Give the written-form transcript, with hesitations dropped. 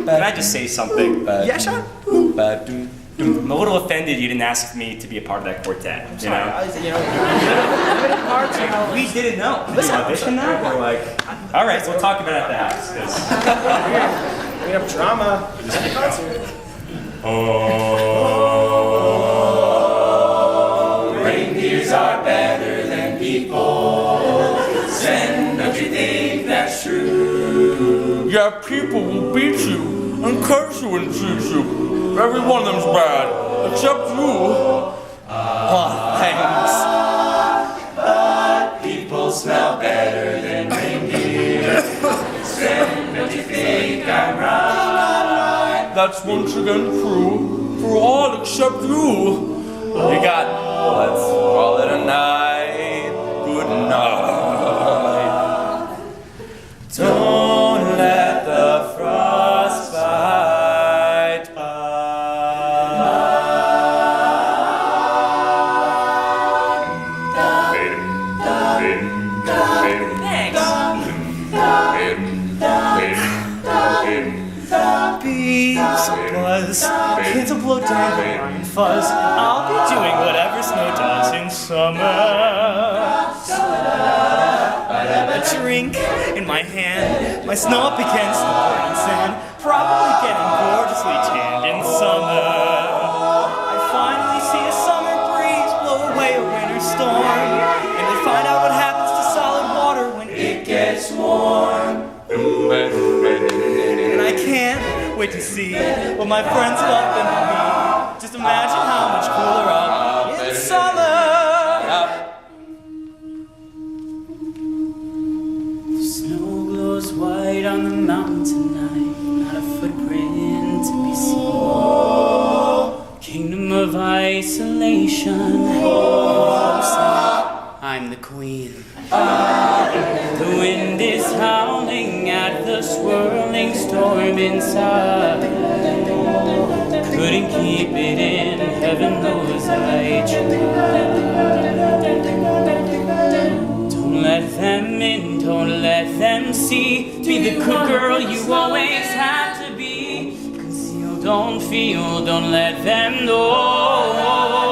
Can I just say something? Yeah, sure. I'm a little offended you didn't ask me to be a part of that quartet. You know? We didn't know. Did you audition that? We're like, all right, we'll talk about it at the house. We have drama. Oh, reindeers are better than people. Sven, don't you think that's true? Yeah, people will beat you and curse you and tease you. Every one of them's bad, except you. Thanks. But people smell better than reindeer. Sven, don't you think I'm right? That's once again true for all except you. You got, let's call it a night. Good night. Don't let the frost bite. Bees buzz, kids will blow dandelion and fuzz. I'll be doing whatever snow does in summer. A drink in my hand, my snow up against the burning sand, probably getting gorgeously tanned in summer. I finally see a summer breeze blow away a winter storm, and I find out what happens to solid water when it gets warm. And I can't wait to see what my friends love in me. Just imagine how much cooler I'll be in summer. White on the mountain tonight, not a footprint to be seen. Kingdom of isolation. I'm the queen. The wind is howling at the warm inside. Couldn't keep it in, heaven knows I tried. Don't let them in, don't let them see. Be the good girl you always have to be. Conceal, don't feel, don't let them know.